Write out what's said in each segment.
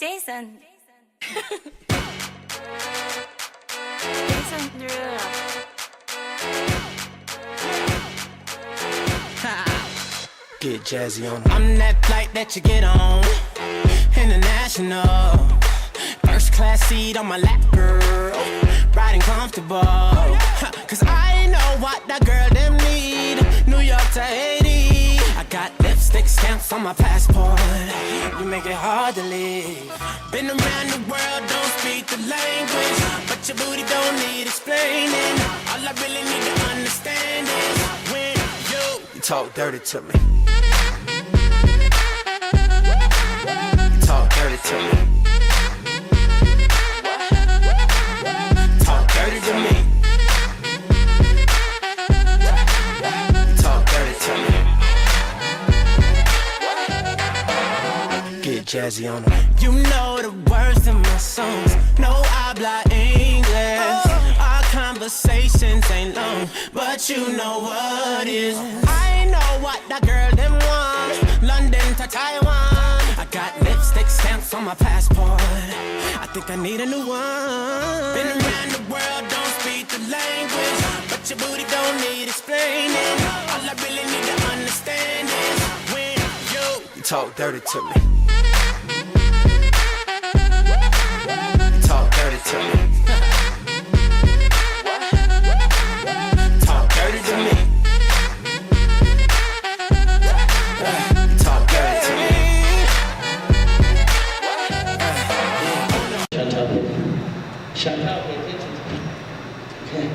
Jason. Jason Derulo. Get jazzy on. I'm that flight that you get on. International. First class seat on my lap, girl. Riding comfortable. Cause I know what that girl them need. New York to Haiti. I got lipstick stamps on my passport. You make it hard to leave. Been around the world, don't speak the language. But your booty don't need explaining. All I really need to understand is when you talk dirty to me. You talk dirty to me. Talk dirty to me. You talk dirty to me. Get jazzy on them. You know the words of my songs. No habla English. Our conversations ain't long, but you know what is. I know what that girl them want. London to Taiwan. I got lipstick stamps on my passport. I think I need a new one. Been around the world, don't speak the language, but your booty don't need explaining. All I really need to understand is when you talk dirty to me. You talk dirty to me. Talk dirty to me. Talk dirty to me. Chantal, pay attention to me. Okay.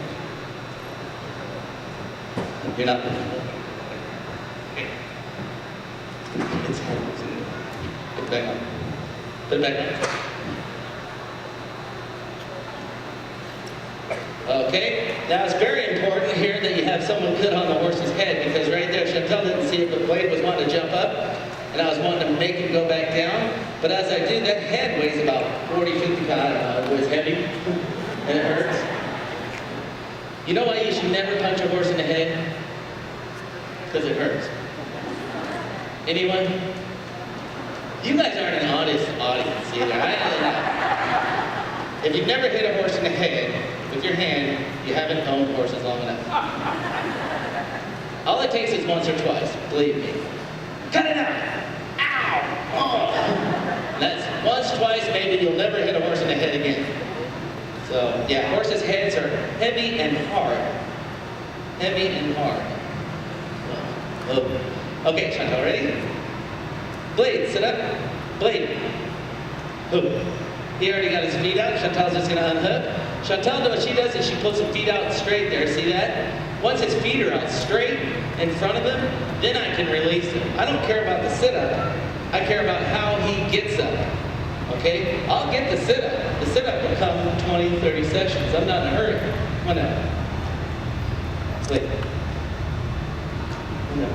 You're not. Okay. It's hard. Put it back on. Put it back on. Okay. Now it's very important here that you have someone good on the horse's head, because right there, Chantal didn't see if the blade was wanting to jump up, and I was wanting to make him go back down. But as I do, that head weighs about 40, 50 pounds. I don't know, it was heavy, and it hurts. You know why you should never punch a horse in the head? Because it hurts. Anyone? You guys aren't an honest audience either. If you've never hit a horse in the head with your hand, you haven't owned horses long enough. All it takes is once or twice, believe me. Cut it out! Ow! Oh. That's once, twice, maybe you'll never hit a horse in the head again. So, yeah, horses' heads are heavy and hard. Heavy and hard. Oh. Okay, Chantal, ready? Blade, sit up. Blade. Hoop. He already got his feet out. Chantal's just going to unhook. Chantal, what she does is she pulls his feet out straight there. See that? Once his feet are out straight in front of him, then I can release him. I don't care about the sit-up. I care about how he gets up. Okay? I'll get the sit-up. The sit-up will come 20, 30 sessions. I'm not in a hurry. Come on now. Wait. Come on.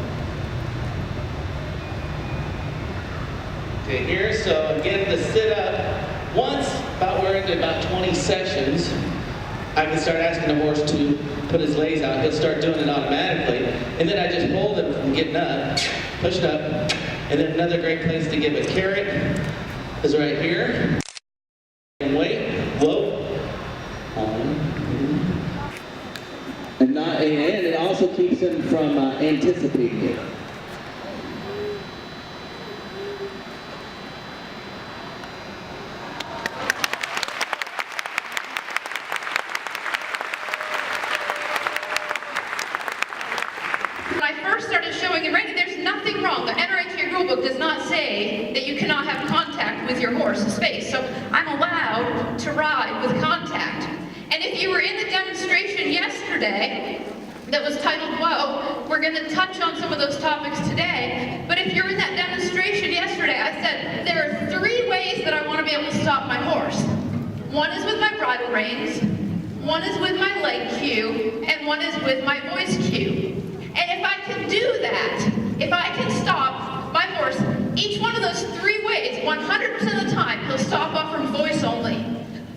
Okay, here, so again, the sit-up. Once, we're into about 20 sessions, I can start asking the horse to put his legs out. He'll start doing it automatically. And then I just hold him from getting up, pushing up. And then another great place to give a carrot is right here. And wait, whoa. And it also keeps him from anticipating it. Does not say that you cannot have contact with your horse's face. So I'm allowed to ride with contact. And if you were in the demonstration yesterday that was titled Whoa, we're going to touch on some of those topics today. But if you're in that demonstration yesterday, I said there are 3 ways that I want to be able to stop my horse. One is with my bridle reins, one is with my leg cue, and one is with my voice cue. And if I can do that, if I can stop my horse, each one of those 3 ways, 100% of the time, he'll stop off from voice only.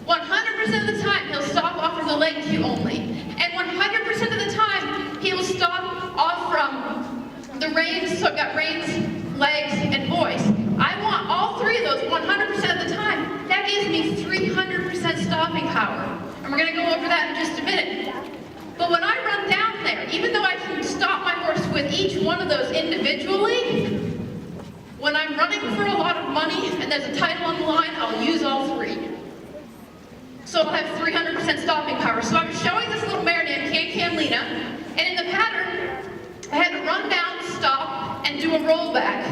100% of the time, he'll stop off from the leg cue only. And 100% of the time, he will stop off from the reins, so I've got reins, legs, and voice. I want all 3 of those 100% of the time. there's a title on the line, I'll use all three. So I'll have 300% stopping power. So I was showing this little mare named Can Lena, and in the pattern, I had to run down, stop, and do a rollback.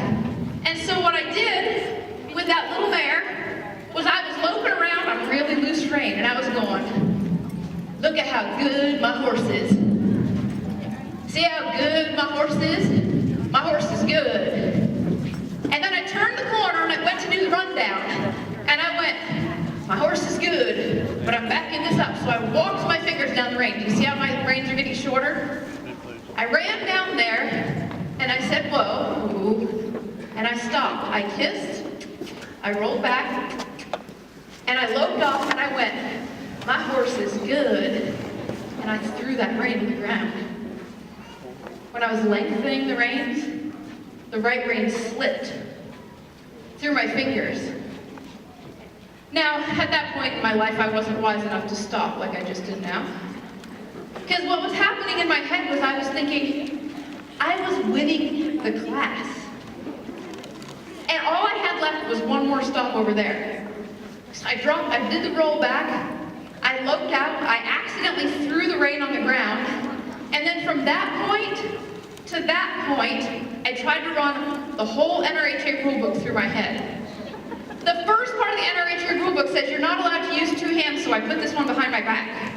And so what I did with that little mare was I was loping around on really loose rein, and I was going, look at how good my horse is. See how good my horse is? My horse is good. And then I turned the corner and I went to do the rundown, and I went, my horse is good, but I'm backing this up. So I walked my fingers down the rein. Do you see how my reins are getting shorter? I ran down there, and I said, whoa, and I stopped. I kissed, I rolled back, and I loped off, and I went, my horse is good, and I threw that rein to the ground. When I was lengthening the reins, the right rein slipped through my fingers. Now, at that point in my life, I wasn't wise enough to stop like I just did now. Because what was happening in my head was I was thinking, I was winning the class. And all I had left was one more stop over there. So I did the roll back, I loped out, I accidentally threw the rein on the ground, and then from that point to that point, I tried to run the whole NRHA rulebook through my head. The first part of the NRHA rulebook says you're not allowed to use two hands, so I put this one behind my back.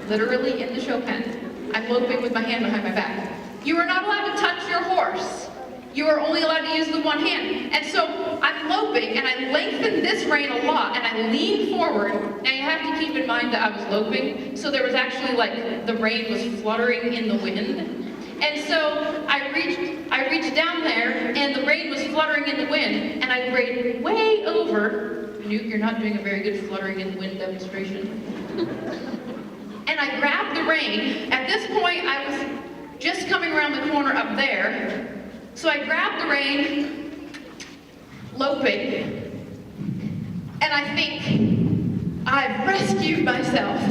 Literally in the show pen. I'm loping with my hand behind my back. You are not allowed to touch your horse. You are only allowed to use the one hand. And so I'm loping, and I lengthened this rein a lot, and I leaned forward. Now you have to keep in mind that I was loping, so there was actually like, the rein was fluttering in the wind. And so I reached down there, and the rein was fluttering in the wind, and I reined way over. Newt, you're not doing a very good fluttering in the wind demonstration. And I grabbed the rein. At this point, I was just coming around the corner up there. So I grabbed the rein, loping, and I think, I've rescued myself.